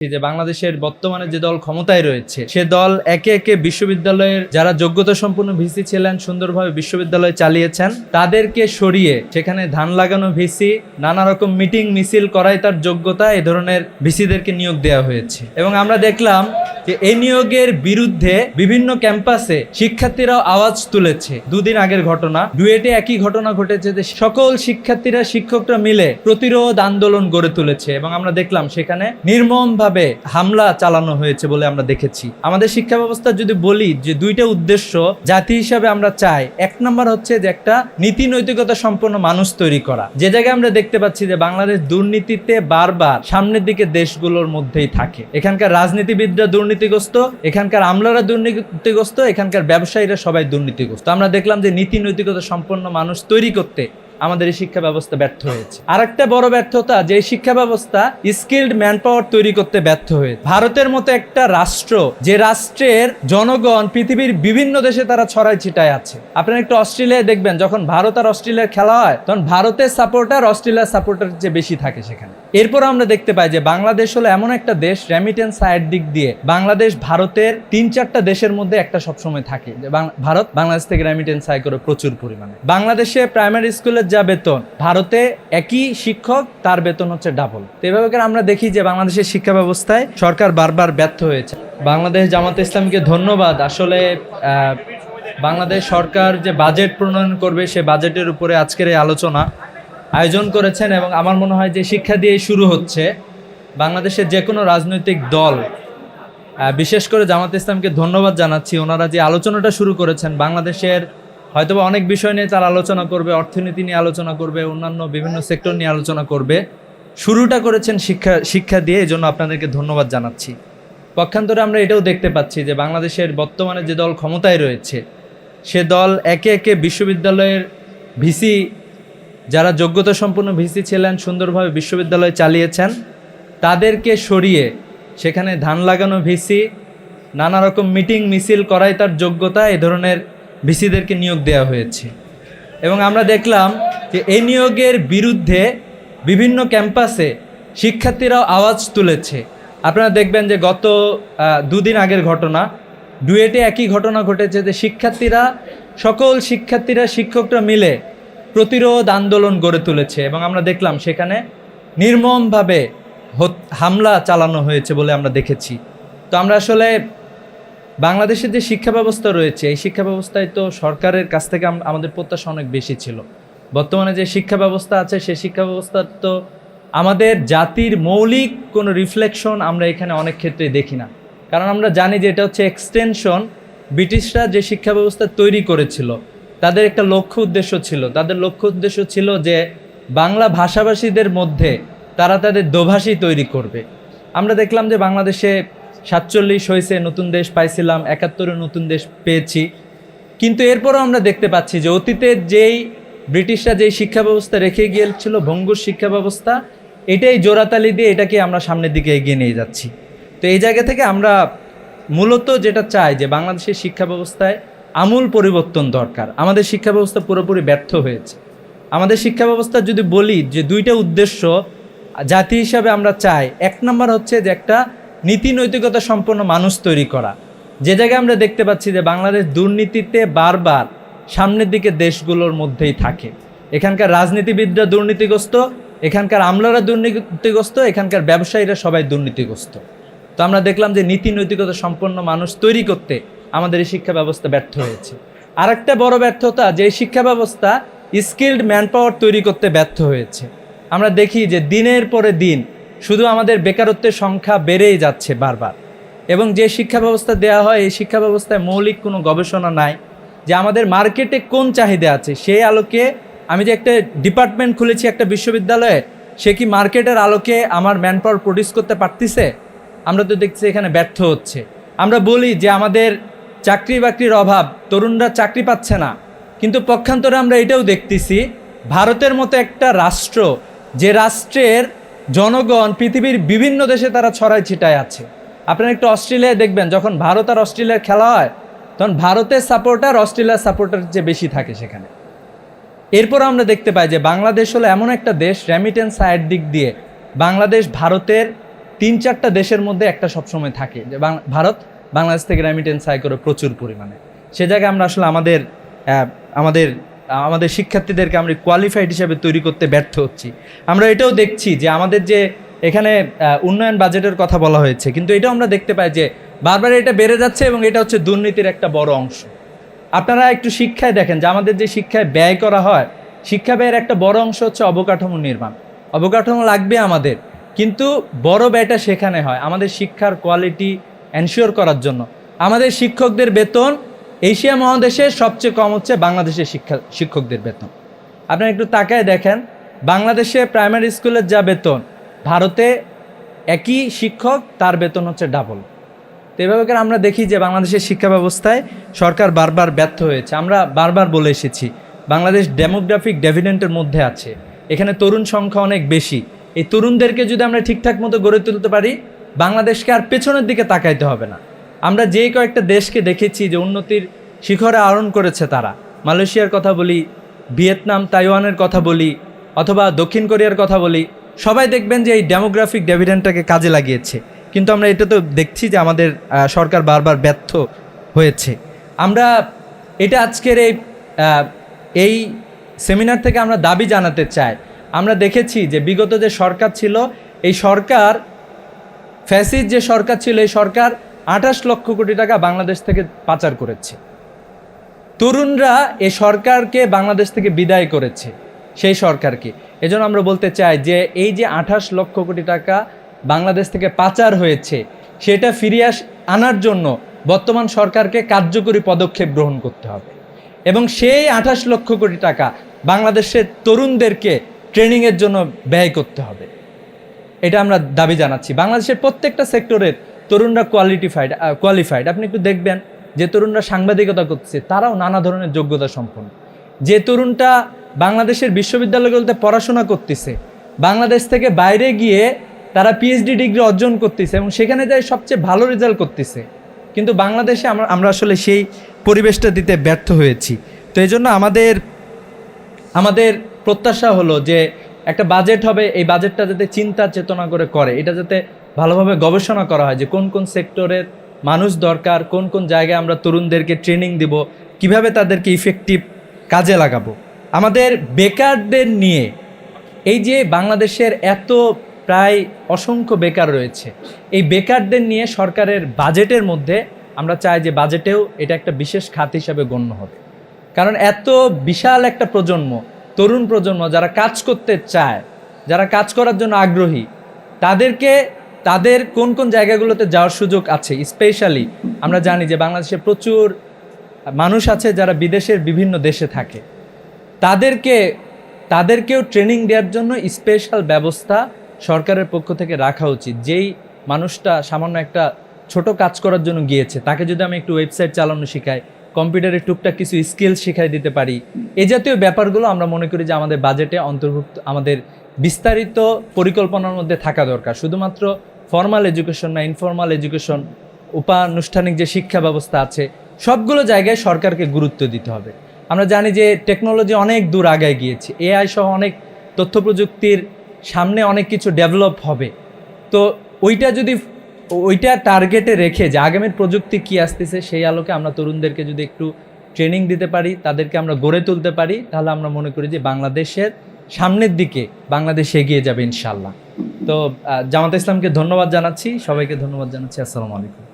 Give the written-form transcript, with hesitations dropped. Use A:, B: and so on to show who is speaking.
A: যে বাংলাদেশের বর্তমানে যে দল ক্ষমতায় রয়েছে সে দল একে একে বিশ্ববিদ্যালয়ের যারা যোগ্যতা সম্পন্ন ভিসি ছিলেন সুন্দরভাবে বিশ্ববিদ্যালয় চালিয়েছেন তাদেরকে সরিয়ে সেখানে ধান লাগানো ভিসি নানা রকম মিটিং মিছিল করাই তার যোগ্যতা এই ধরনের ভিসিদেরকে নিয়োগ দেওয়া হয়েছে এবং আমরা দেখলাম যে এই নিয়োগের বিরুদ্ধে বিভিন্ন ক্যাম্পাসে শিক্ষার্থীরাও আওয়াজ তুলেছে। দুদিন আগের ঘটনা ডুয়েটে একই ঘটনা ঘটেছে যে সকল শিক্ষার্থীরা শিক্ষকরা মিলে প্রতিরোধ আন্দোলন গড়ে তুলেছে এবং আমরা দেখলাম সেখানে নির্মমভাবে হামলা চালানো হয়েছে বলে আমরা দেখেছি। আমাদের শিক্ষা ব্যবস্থা যদি বলি যে দুইটা উদ্দেশ্য জাতি হিসাবে আমরা চাই, এক নম্বর হচ্ছে যে একটা নীতি নৈতিকতা সম্পন্ন মানুষ তৈরি করা। যে জায়গায় আমরা দেখতে পাচ্ছি যে বাংলাদেশ দুর্নীতিতে বারবার সামনের দিকে দেশগুলোর মধ্যেই থাকে। এখানকার রাজনীতিবিদরা দুর্নীতিগ্রস্ত, এখানকার আমলারা দুর্নীতিগ্রস্ত, এখানকার ব্যবসায়ীরা সবাই দুর্নীতিগ্রস্ত। আমরা দেখলাম যে নীতি নৈতিকতা সম্পন্ন মানুষ তৈরি করতে আমাদের এই শিক্ষা ব্যবস্থা ব্যর্থ হয়েছে। আরেকটা বড় ব্যর্থতা যে শিক্ষা ব্যবস্থা স্কিলড ম্যান পাওয়ার তৈরি করতে ব্যর্থ হয়েছে। ভারতের মতো একটা রাষ্ট্র, যে রাষ্ট্রের জনগণ পৃথিবীর বিভিন্ন দেশে তারা ছড়াই ছিটায় আছে। আপনারা একটু অস্ট্রেলিয়ায় দেখবেন, যখন ভারত আর অস্ট্রেলিয়ার খেলা হয় তখন ভারতের সাপোর্টার অস্ট্রেলিয়ার সাপোর্টার যে বেশি থাকে সেখানে। এরপর আমরা দেখতে পাই যে বাংলাদেশ হলো এমন একটা দেশ, রেমিটেন্স আয়ের দিক দিয়ে বাংলাদেশ ভারতের 3-4টা দেশের মধ্যে একটা সবসময় থাকে। ভারত বাংলাদেশ থেকে রেমিটেন্স আয় করে প্রচুর পরিমাণে। বাংলাদেশে প্রাইমারি স্কুলের যা বেতন, ভারতে একই শিক্ষক তার বেতন হচ্ছে ডাবল। তো এভাবে আমরা দেখি যে বাংলাদেশের শিক্ষা ব্যবস্থায় সরকার বারবার ব্যর্থ হয়েছে। বাংলাদেশ জামাতে ইসলামীকে ধন্যবাদ। আসলে বাংলাদেশ সরকার যে বাজেট প্রণয়ন করবে সে বাজেটের উপরে আজকের এই আলোচনা আয়োজন করেছেন এবং আমার মনে হয় যে শিক্ষা দিয়েই শুরু হচ্ছে। বাংলাদেশের যে কোনো রাজনৈতিক দল, বিশেষ করে জামাতে ইসলামকে ধন্যবাদ জানাচ্ছি, ওনারা যে আলোচনাটা শুরু করেছেন বাংলাদেশের হয়তোবা অনেক বিষয় নিয়ে তারা আলোচনা করবে, অর্থনীতি নিয়ে আলোচনা করবে, অন্যান্য বিভিন্ন সেক্টর নিয়ে আলোচনা করবে। শুরুটা করেছেন শিক্ষা দিয়ে, এই জন্য আপনাদেরকে ধন্যবাদ জানাচ্ছি। পক্ষান্তরে আমরা এটাও দেখতে পাচ্ছি যে বাংলাদেশের বর্তমানে যে দল ক্ষমতায় রয়েছে সে দল একে একে বিশ্ববিদ্যালয়ের ভিসি যারা যোগ্যতা সম্পন্ন ভিসি ছিলেন সুন্দরভাবে বিশ্ববিদ্যালয় চালিয়েছেন তাদেরকে সরিয়ে সেখানে ধান লাগানো ভিসি নানা রকম মিটিং মিছিল করাই তার যোগ্যতা এই ধরনের ভিসিদেরকে নিয়োগ দেওয়া হয়েছে এবং আমরা দেখলাম যে এই নিয়োগের বিরুদ্ধে বিভিন্ন ক্যাম্পাসে শিক্ষার্থীরাও আওয়াজ তুলেছে। আপনারা দেখবেন যে গত দুদিন আগের ঘটনা ডুয়েটে একই ঘটনা ঘটেছে যে সকল শিক্ষার্থীরা শিক্ষকরা মিলে প্রতিরোধ আন্দোলন গড়ে তুলেছে এবং আমরা দেখলাম সেখানে নির্মমভাবে হামলা চালানো হয়েছে বলে আমরা দেখেছি। তো আমরা আসলে বাংলাদেশের যে শিক্ষা ব্যবস্থা রয়েছে এই শিক্ষা ব্যবস্থায় তো সরকারের কাছ থেকে আমাদের প্রত্যাশা অনেক বেশি ছিল। বর্তমানে যে শিক্ষা ব্যবস্থা আছে সেই শিক্ষা ব্যবস্থার তো আমাদের জাতির মৌলিক কোনো রিফ্লেকশন আমরা এখানে অনেক ক্ষেত্রে দেখি না। কারণ আমরা জানি যে এটা হচ্ছে এক্সটেনশন। ব্রিটিশরা যে শিক্ষা ব্যবস্থা তৈরি করেছিল তাদের একটা লক্ষ্য উদ্দেশ্য ছিল। তাদের লক্ষ্য উদ্দেশ্য ছিল যে বাংলা ভাষাভাষীদের মধ্যে তারা তাদের দোভাষী তৈরি করবে। আমরা দেখলাম যে বাংলাদেশে 47 হয়েছে, নতুন দেশ পাইছিলাম, 71 নতুন দেশ পেয়েছি, কিন্তু এরপরও আমরা দেখতে পাচ্ছি যে অতীতের যেই ব্রিটিশরা যেই শিক্ষা ব্যবস্থা রেখে গিয়েছিল ভঙ্গুর শিক্ষা ব্যবস্থা, এটাই জোড়াতালি দিয়ে এটাকে আমরা সামনের দিকে এগিয়ে নিয়ে যাচ্ছি। তো এই জায়গা থেকে আমরা মূলত যেটা চাই যে বাংলাদেশের শিক্ষা ব্যবস্থায় আমূল পরিবর্তন দরকার। আমাদের শিক্ষা ব্যবস্থা পুরোপুরি ব্যর্থ হয়েছে। আমাদের শিক্ষা ব্যবস্থা যদি বলি যে দুইটা উদ্দেশ্য জাতি হিসাবে আমরা চাই, এক নম্বর হচ্ছে যে একটা নীতি নৈতিকতা সম্পন্ন মানুষ তৈরি করা। যে জায়গায় আমরা দেখতে পাচ্ছি যে বাংলাদেশ দুর্নীতিতে বারবার সামনের দিকে দেশগুলোর মধ্যেই থাকে। এখানকার রাজনীতিবিদরা দুর্নীতিগ্রস্ত, এখানকার আমলারা দুর্নীতিগ্রস্ত, এখানকার ব্যবসায়ীরা সবাই দুর্নীতিগ্রস্ত। তো আমরা দেখলাম যে নীতি নৈতিকতা সম্পন্ন মানুষ তৈরি করতে আমাদের এই শিক্ষা ব্যবস্থা ব্যর্থ হয়েছে। আরেকটা বড় ব্যর্থতা যে শিক্ষা ব্যবস্থা স্কিলড ম্যান পাওয়ার তৈরি করতে ব্যর্থ হয়েছে। আমরা দেখি যে দিনের পরে দিন শুধু আমাদের বেকারত্বের সংখ্যা বেড়েই যাচ্ছে বারবার এবং যে শিক্ষা ব্যবস্থা দেওয়া হয় এই শিক্ষা ব্যবস্থায় মৌলিক কোনো গবেষণা নাই যে আমাদের মার্কেটে কোন চাহিদা আছে সেই আলোকে আমি যে একটা ডিপার্টমেন্ট খুলেছি একটা বিশ্ববিদ্যালয়ে, সে কি মার্কেটের আলোকে আমার ম্যান পাওয়ার প্রডিউস করতে পারতেছে? আমরা তো দেখছি এখানে ব্যর্থ হচ্ছে। আমরা বলি যে আমাদের চাকরি বাকরির অভাব, তরুণরা চাকরি পাচ্ছে না, কিন্তু পক্ষান্তরে আমরা এটাও দেখতেছি ভারতের মতো একটা রাষ্ট্র, যে রাষ্ট্রের জনগণ পৃথিবীর বিভিন্ন দেশে তারা ছড়াই ছিটায় আছে। আপনারা একটু অস্ট্রেলিয়ায় দেখবেন, যখন ভারত আর অস্ট্রেলিয়ার খেলা হয় তখন ভারতের সাপোর্টার অস্ট্রেলিয়ার সাপোর্টার যে বেশি থাকে সেখানে। এরপর আমরা দেখতে পাই যে বাংলাদেশ হলো এমন একটা দেশ, রেমিটেন্স আয়ের দিক দিয়ে বাংলাদেশ ভারতের 3-4টা দেশের মধ্যে একটা সবসময় থাকে যে ভারত বাংলাদেশ থেকে রেমিটেন্স আয় করে প্রচুর পরিমাণে। সে জায়গায় আমরা আসলে আমাদের শিক্ষার্থীদেরকে আমরা কোয়ালিফাইড হিসেবে তৈরি করতে ব্যর্থ হচ্ছি। আমরা এটাও দেখছি যে আমাদের যে এখানে উন্নয়ন বাজেটের কথা বলা হয়েছে, কিন্তু এটাও আমরা দেখতে পাই যে বারবার এটা বেড়ে যাচ্ছে এবং এটা হচ্ছে দুর্নীতির একটা বড় অংশ। আপনারা একটু শিক্ষায় দেখেন যে আমাদের যে শিক্ষায় ব্যয় করা হয়, শিক্ষা ব্যয়ের একটা বড় অংশ হচ্ছে অবকাঠামো নির্মাণ। অবকাঠামো লাগবে আমাদের, কিন্তু বড় ব্যয়টা সেখানে হয় আমাদের শিক্ষার কোয়ালিটি এনশিওর করার জন্য। আমাদের শিক্ষকদের বেতন এশিয়া মহাদেশে সবচেয়ে কম হচ্ছে বাংলাদেশের শিক্ষকদের বেতন। আপনারা একটু তাকায় দেখেন, বাংলাদেশে প্রাইমারি স্কুলের যা বেতন, ভারতে একই শিক্ষক তার বেতন হচ্ছে ডাবল। তো এভাবে করে আমরা দেখি যে বাংলাদেশের শিক্ষা ব্যবস্থায় সরকার বারবার ব্যর্থ হয়েছে। আমরা বারবার বলে এসেছি বাংলাদেশ ডেমোগ্রাফিক ডেভিডেন্টের মধ্যে আছে, এখানে তরুণ সংখ্যা অনেক বেশি। এই তরুণদেরকে যদি আমরা ঠিকঠাক মতো গড়ে তুলতে পারি, বাংলাদেশকে আর পেছনের দিকে তাকাইতে হবে না। আমরা যেই কয়েকটা দেশকে দেখেছি যে উন্নতির শিখরে আরোহণ করেছে, তারা মালয়েশিয়ার কথা বলি, ভিয়েতনাম তাইওয়ানের কথা বলি, অথবা দক্ষিণ কোরিয়ার কথা বলি, সবাই দেখবেন যে এই ডেমোগ্রাফিক ডেভিডেন্টটাকে কাজে লাগিয়েছে। কিন্তু আমরা এটা তো দেখছি যে আমাদের সরকার বারবার ব্যর্থ হয়েছে। আমরা এটা আজকের এই সেমিনার থেকে আমরা দাবি জানাতে চাই। আমরা দেখেছি যে বিগত যে সরকার ছিল, এই সরকার ফ্যাসিস্ট যে সরকার ছিল, এই সরকার 28 লক্ষ কোটি টাকা বাংলাদেশ থেকে পাচার করেছে। তরুণরা এই সরকারকে বাংলাদেশ থেকে বিদায় করেছে, সেই সরকারকে। এজন্য আমরা বলতে চাই যে এই যে 28 লক্ষ কোটি টাকা বাংলাদেশ থেকে পাচার হয়েছে, সেটা ফিরিয়ে আনার জন্য বর্তমান সরকারকে কার্যকরী পদক্ষেপ গ্রহণ করতে হবে এবং সেই 28 লক্ষ কোটি টাকা বাংলাদেশের তরুণদেরকে ট্রেনিংয়ের জন্য ব্যয় করতে হবে। এটা আমরা দাবি জানাচ্ছি। বাংলাদেশের প্রত্যেকটা সেক্টরের তরুণরা কোয়ালিফাইড। আপনি একটু দেখবেন যে তরুণরা সাংবাদিকতা করতেছে, তারাও নানা ধরনের যোগ্যতা সম্পন্ন। যে তরুণটা বাংলাদেশের বিশ্ববিদ্যালয়গুলোতে পড়াশোনা করতেছে, বাংলাদেশ থেকে বাইরে গিয়ে তারা পিএইচডি ডিগ্রি অর্জন করতেছে এবং সেখানে যাই সবচেয়ে ভালো রেজাল্ট করতেছে, কিন্তু বাংলাদেশে আমরা আসলে সেই পরিবেশটা দিতে ব্যর্থ হয়েছি। তো এই জন্য আমাদের প্রত্যাশা হলো যে একটা বাজেট হবে, এই বাজেটটা যাতে চিন্তা চেতনা করে, এটা যাতে ভালোভাবে গবেষণা করা হয় যে কোন কোন সেক্টরের মানুষ দরকার, কোন কোন জায়গায় আমরা তরুণদেরকে ট্রেনিং দিব, কিভাবে তাদেরকে ইফেক্টিভ কাজে লাগাবো। আমাদের বেকারদের নিয়ে, এই যে বাংলাদেশের এত প্রায় অসংখ্য বেকার রয়েছে, এই বেকারদের নিয়ে সরকারের বাজেটের মধ্যে আমরা চাই যে বাজেটেও এটা একটা বিশেষ খাত হিসাবে গণ্য হবে। কারণ এত বিশাল একটা প্রজন্ম, তরুণ প্রজন্ম যারা কাজ করতে চায়, যারা কাজ করার জন্য আগ্রহী, তাদের কোন কোন জায়গাগুলোতে যাওয়ার সুযোগ আছে। স্পেশালি আমরা জানি যে বাংলাদেশে প্রচুর মানুষ আছে যারা বিদেশের বিভিন্ন দেশে থাকে, তাদেরকেও ট্রেনিং দেওয়ার জন্য স্পেশাল ব্যবস্থা সরকারের পক্ষ থেকে রাখা উচিত। যেই মানুষটা সামান্য একটা ছোট কাজ করার জন্য গিয়েছে, তাকে যদি আমি একটু ওয়েবসাইট চালানো শেখাই, কম্পিউটারের টুকটাক কিছু স্কিল শেখাই দিতে পারি, এই জাতীয় ব্যাপারগুলো আমরা মনে করি যে আমাদের বাজেটে অন্তর্ভুক্ত, আমাদের বিস্তারিত পরিকল্পনার মধ্যে থাকা দরকার। শুধুমাত্র ফর্মাল এডুকেশন না, ইনফর্মাল এডুকেশন, উপানুষ্ঠানিক যে শিক্ষা ব্যবস্থা আছে, সবগুলো জায়গায় সরকারকে গুরুত্ব দিতে হবে। আমরা জানি যে টেকনোলজি অনেক দূর আগায় গিয়েছে, এআই সহ অনেক তথ্য প্রযুক্তির সামনে অনেক কিছু ডেভেলপ হবে। তো ওইটা টার্গেটে রেখে যে আগামীর প্রযুক্তি কি আসতেছে, সেই আলোকে আমরা তরুণদেরকে যদি একটু ট্রেনিং দিতে পারি, তাদেরকে আমরা গড়ে তুলতে পারি, তাহলে আমরা মনে করি যে বাংলাদেশের সামনের দিকে বাংলাদেশ এগিয়ে যাবে ইনশাল্লাহ। তো জামাতে ইসলামকে ধন্যবাদ জানাচ্ছি, সবাইকে ধন্যবাদ জানাচ্ছি। আসসালামু আলাইকুম।